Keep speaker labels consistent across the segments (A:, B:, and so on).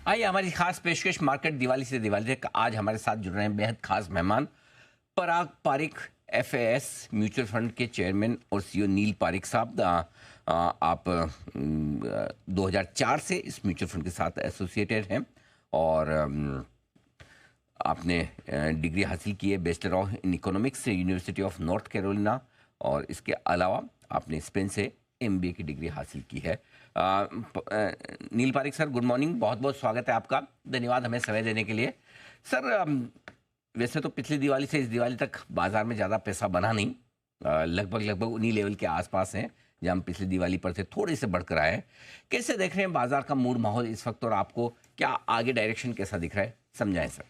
A: आइए हमारी खास पेशकश मार्केट दिवाली से दिवाली तक। आज हमारे साथ जुड़ रहे हैं बेहद खास मेहमान पराग पारिक, एफएएस म्यूचुअल फंड के चेयरमैन और सीईओ नील पारिक साहब। आप 2004 से इस म्यूचुअल फंड के साथ एसोसिएटेड हैं और आपने डिग्री हासिल की है बैचलर ऑफ इन इकोनॉमिक्स से यूनिवर्सिटी ऑफ नॉर्थ कैरोलिना, और इसके अलावा आपने स्पेन से एमबीए की डिग्री हासिल की है। नील पारिक सर, गुड मॉर्निंग, बहुत बहुत स्वागत है आपका। धन्यवाद हमें समय देने के लिए। सर, वैसे तो पिछली दिवाली से इस दिवाली तक बाजार में ज़्यादा पैसा बना नहीं, लगभग लगभग उन्हीं लेवल के आसपास हैं जहाँ हम पिछली दिवाली पर थे, थोड़े से बढ़कर आए हैं। कैसे देख रहे हैं बाजार का मूड माहौल इस वक्त, और आपको क्या आगे डायरेक्शन कैसा दिख रहा है, समझाएं सर।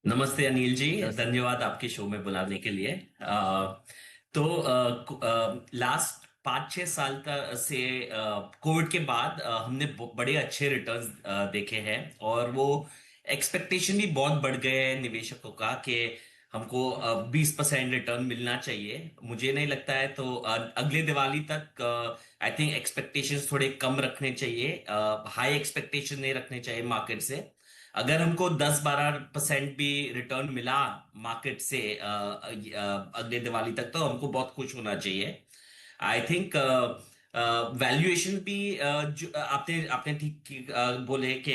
B: नमस्ते अनिल जी।
A: नमस्ते।
B: धन्यवाद आपके शो में बुलाने के लिए। तो लास्ट 5-6 साल तक से कोविड के बाद हमने बड़े अच्छे रिटर्न्स देखे हैं, और वो एक्सपेक्टेशन भी बहुत बढ़ गए हैं निवेशकों का कि हमको 20% रिटर्न मिलना चाहिए। मुझे नहीं लगता है, तो अगले दिवाली तक आई थिंक एक्सपेक्टेशंस थोड़े कम रखने चाहिए, हाई एक्सपेक्टेशन नहीं रखने चाहिए मार्केट से। अगर हमको 10-12% भी रिटर्न मिला मार्केट से अगले दिवाली तक, तो हमको बहुत खुश होना चाहिए। आई थिंक वैल्यूएशन भी जो आपने आपने ठीक ठीक, बोले कि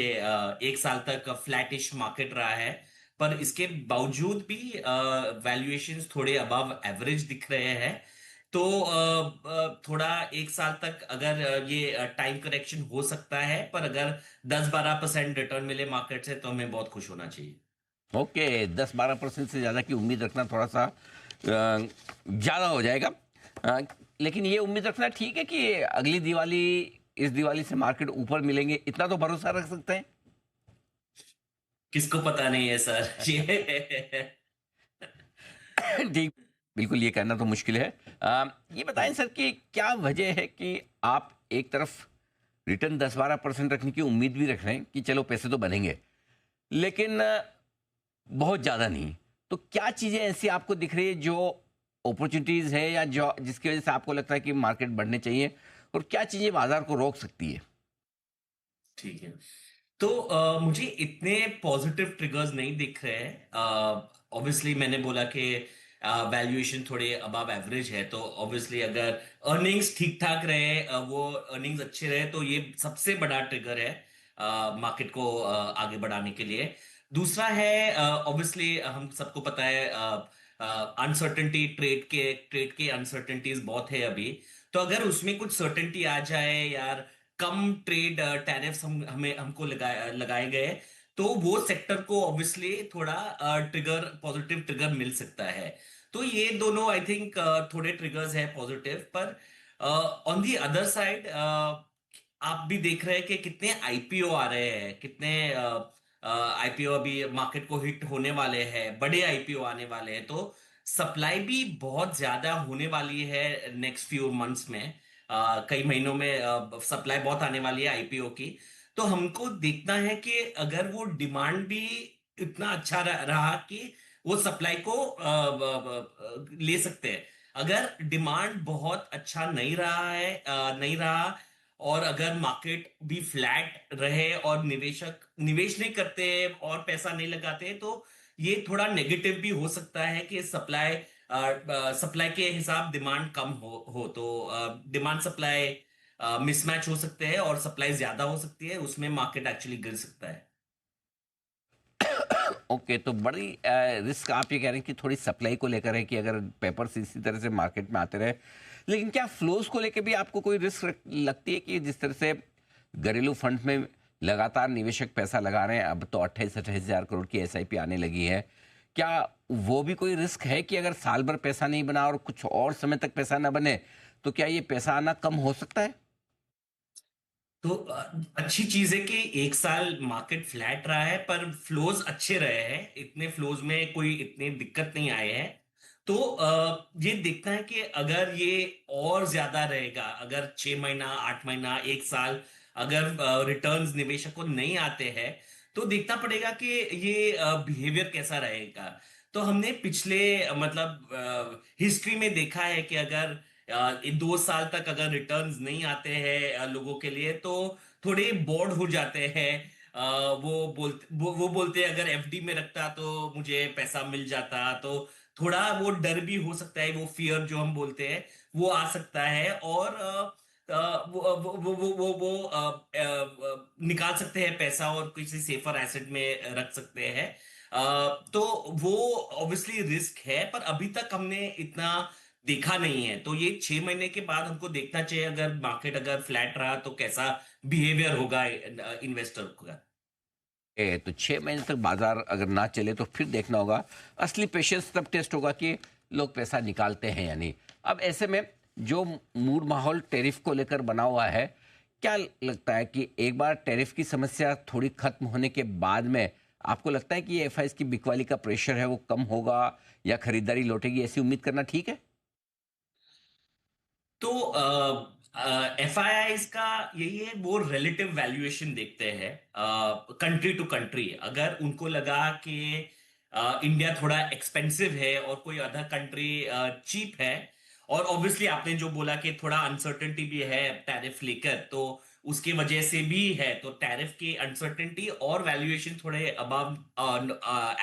B: 1 साल तक फ्लैटिश मार्केट रहा है, पर इसके बावजूद भी वैल्यूएशंस थोड़े अबव एवरेज दिख रहे हैं। तो थोड़ा 1 साल तक अगर ये टाइम करेक्शन हो सकता है, पर अगर 10-12% रिटर्न मिले मार्केट से, तो हमें बहुत खुश होना चाहिए।
A: ओके, 10-12% से ज़्यादा की उम्मीद रखना थोड़ा सा ज़्यादा हो जाएगा। अ, लेकिन ये उम्मीद रखना ठीक है कि अगली दिवाली, इस दिवाली से मार्केट ऊपर मिलेंगे, इतना तो भरोसा रख सकते हैं।
B: किसको पता नहीं है सर ये।
A: ठीक, बिल्कुल ये कहना तो मुश्किल है। ये बताएं सर कि क्या वजह है कि आप एक तरफ रिटर्न 10-12% रखने की उम्मीद भी रख रहे हैं कि चलो पैसे तो बनेंगे, लेकिन बहुत ज़्यादा नहीं। तो क्या चीज़ें ऐसी आपको दिख रही है जो अपॉर्चुनिटीज़ है, या जो जिसकी वजह से आपको लगता है कि मार्केट बढ़ने चाहिए, और क्या चीज़ें बाजार को रोक सकती है?
B: ठीक है। तो मुझे इतने पॉजिटिव ट्रिगर्स नहीं दिख रहे हैं। ऑब्वियसली मैंने बोला कि वैल्यूएशन थोड़े अबव एवरेज है, तो ऑब्वियसली अगर अर्निंग्स ठीक ठाक रहे, वो अर्निंग्स अच्छे रहे, तो ये सबसे बड़ा ट्रिगर है मार्केट को आगे बढ़ाने के लिए। दूसरा है, ऑब्वियसली हम सबको पता है अनसर्टेनिटी, ट्रेड के अनसर्टेनिटीज बहुत है अभी। तो अगर उसमें कुछ सर्टेनिटी आ जाए यार, कम ट्रेड टैरिफ्स हमें हमको लगाए गए, तो वो सेक्टर को ऑब्वियसली थोड़ा ट्रिगर, पॉजिटिव ट्रिगर मिल सकता है। तो ये दोनों आई थिंक थोड़े ट्रिगर्स है पॉजिटिव। पर ऑन दी अदर साइड आप भी देख रहे हैं कि कितने आईपीओ आ रहे हैं, कितने आईपीओ अभी मार्केट को हिट होने वाले हैं, बड़े आईपीओ आने वाले हैं। तो सप्लाई भी बहुत ज्यादा होने वाली है नेक्स्ट फ्यू मंथ्स में। कई महीनों में सप्लाई बहुत आने वाली है आईपीओ की। तो हमको देखना है कि अगर वो डिमांड भी इतना अच्छा रहा कि वो सप्लाई को ले सकते हैं। अगर डिमांड बहुत अच्छा नहीं रहा है, नहीं रहा, और अगर मार्केट भी फ्लैट रहे और निवेशक निवेश नहीं करते और पैसा नहीं लगाते, तो ये थोड़ा नेगेटिव भी हो सकता है कि सप्लाई के हिसाब डिमांड कम हो तो डिमांड सप्लाई मिसमैच हो सकते हैं, और सप्लाई ज्यादा हो सकती है, उसमें मार्केट एक्चुअली गिर सकता है।
A: ओके, तो बड़ी रिस्क आप ये कह रहे हैं कि थोड़ी सप्लाई को लेकर है कि अगर पेपर्स इसी तरह से मार्केट में आते रहे। लेकिन क्या फ्लोज को लेकर भी आपको कोई रिस्क लगती है कि जिस तरह से घरेलू फंड में लगातार निवेशक पैसा लगा रहे हैं, अब तो 28-28 हज़ार करोड़ की एसआईपी आने लगी है, क्या वो भी कोई रिस्क है कि अगर साल भर पैसा नहीं बना और कुछ और समय तक पैसा ना बने, तो क्या ये पैसा आना कम हो सकता है?
B: तो अच्छी चीज है कि 1 साल मार्केट फ्लैट रहा है, पर फ्लोज अच्छे रहे हैं, इतने फ्लोज में कोई इतनी दिक्कत नहीं आए हैं। तो ये देखना है कि अगर ये और ज्यादा रहेगा, अगर 6 महीना, 8 महीना, 1 साल अगर रिटर्न्स निवेशक को नहीं आते हैं, तो देखना पड़ेगा कि ये बिहेवियर कैसा रहेगा। तो हमने पिछले मतलब हिस्ट्री में देखा है कि अगर इन 2 साल तक अगर रिटर्न्स नहीं आते हैं लोगों के लिए तो थोड़े बोर्ड हो जाते हैं। वो बोलते हैं अगर एफडी में रखता तो मुझे पैसा मिल जाता, तो थोड़ा वो डर भी हो सकता है, वो फियर जो हम बोलते हैं वो आ सकता है। और निकाल सकते हैं पैसा और किसी सेफर एसेट में रख सकते हैं। तो वो ऑब्वियसली रिस्क है, पर अभी तक हमने इतना देखा नहीं है। तो ये 6 महीने के बाद हमको देखना चाहिए, अगर मार्केट अगर फ्लैट रहा तो कैसा बिहेवियर होगा इन्वेस्टर का।
A: तो 6 महीने तक बाजार अगर ना चले तो फिर देखना होगा, असली पेशेंस तब टेस्ट होगा कि लोग पैसा निकालते हैं या नहीं। अब ऐसे में जो मूड माहौल टैरिफ को लेकर बना हुआ है, क्या लगता है कि एक बार टैरिफ की समस्या थोड़ी खत्म होने के बाद में आपको लगता है कि ये एफआईएस की बिकवाली का प्रेशर है वो कम होगा या खरीदारी लौटेगी, ऐसी उम्मीद करना ठीक है?
B: तो एफ आई आई का यही है, वो रिलेटिव वैल्यूएशन देखते हैं कंट्री टू कंट्री। अगर उनको लगा कि इंडिया थोड़ा एक्सपेंसिव है और कोई अदर कंट्री चीप है, और ऑब्वियसली आपने जो बोला कि थोड़ा अनसर्टेनिटी भी है टैरिफ लेकर, तो उसके वजह से भी है, तो टैरिफ की अनसर्टेनिटी और वैल्यूएशन थोड़े अबव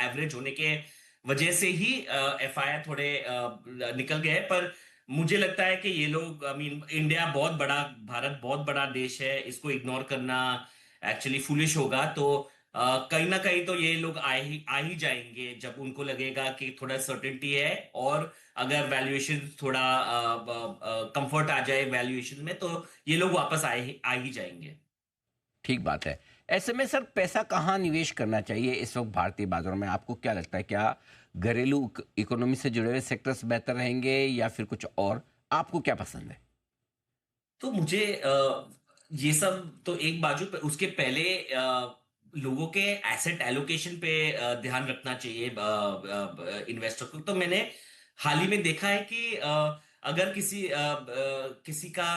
B: एवरेज होने के वजह से ही एफ आई आई थोड़े निकल गए। पर मुझे लगता है कि ये लोग, आई मीन इंडिया बहुत बड़ा, भारत बहुत बड़ा देश है, इसको इग्नोर करना एक्चुअली फुलिश होगा। तो कहीं ना कहीं तो ये लोग आ ही जाएंगे जब उनको लगेगा कि थोड़ा सर्टेनिटी है, और अगर वैल्यूएशन थोड़ा कंफर्ट आ जाए वैल्यूएशन में, तो ये लोग वापस आ ही जाएंगे।
A: ठीक बात है। ऐसे में सर पैसा कहाँ निवेश करना चाहिए इस वक्त भारतीय बाजारों में? आपको क्या लगता है, क्या घरेलू इकोनॉमी से जुड़े हुए सेक्टर्स बेहतर रहेंगे या फिर कुछ और? आपको क्या पसंद है?
B: तो मुझे ये सब तो एक बाजू पे, उसके पहले लोगों के एसेट एलोकेशन पे ध्यान रखना चाहिए इन्वेस्टर को। तो मैंने हाल ही में देखा है कि अगर किसी का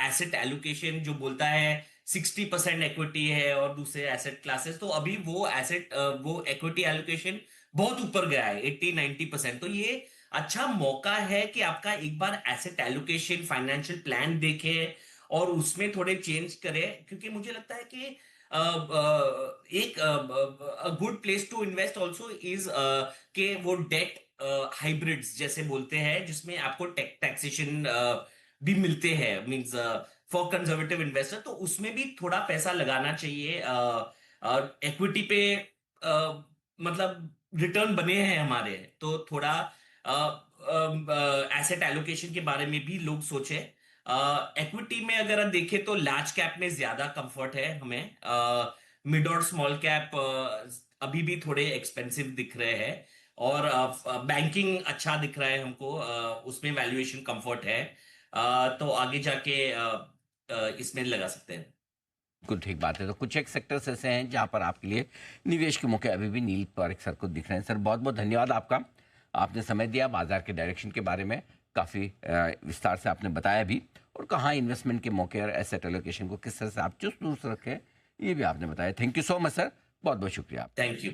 B: एसेट एलोकेशन जो बोलता है 60% इक्विटी है और दूसरे एसेट क्लासेस, तो अभी वो इक्विटी एलोकेशन बहुत ऊपर गया है, 80-90%। तो ये अच्छा मौका है कि आपका एक बार एसेट एलोकेशन फाइनेंशियल प्लान देखे और उसमें थोड़े चेंज करें, क्योंकि मुझे लगता है कि एक good place to invest also is के वो डेट हाइब्रिड्स जैसे बोलते हैं, जिसमें आपको टैक्सेशन भी मिलते हैं, मींस फॉर कंजर्वेटिव इन्वेस्टर, तो उसमें भी थोड़ा पैसा लगाना चाहिए। इक्विटी पे मतलब रिटर्न बने हैं हमारे, तो थोड़ा एसेट एलोकेशन के बारे में भी लोग सोचे। इक्विटी में अगर हम देखें तो लार्ज कैप में ज्यादा कंफर्ट है हमें। मिड और स्मॉल कैप अभी भी थोड़े एक्सपेंसिव दिख रहे हैं, और बैंकिंग अच्छा दिख रहा है हमको, उसमें वैल्यूएशन कंफर्ट है। तो आगे जाके इसमें लगा सकते हैं।
A: बिल्कुल ठीक बात है। तो कुछ एक सेक्टर्स ऐसे हैं जहां पर आपके लिए निवेश के मौके अभी भी नील पारेख सर को दिख रहे हैं। सर बहुत बहुत धन्यवाद आपका, आपने समय दिया, बाजार के डायरेक्शन के बारे में काफ़ी विस्तार से आपने बताया भी, और कहाँ इन्वेस्टमेंट के मौके और एसेट एलोकेशन को किस तरह से आप चुस्त दुरुस्त रखें ये भी आपने बताया। Thank you so much sir, बहुत बहुत शुक्रिया।
B: Thank you.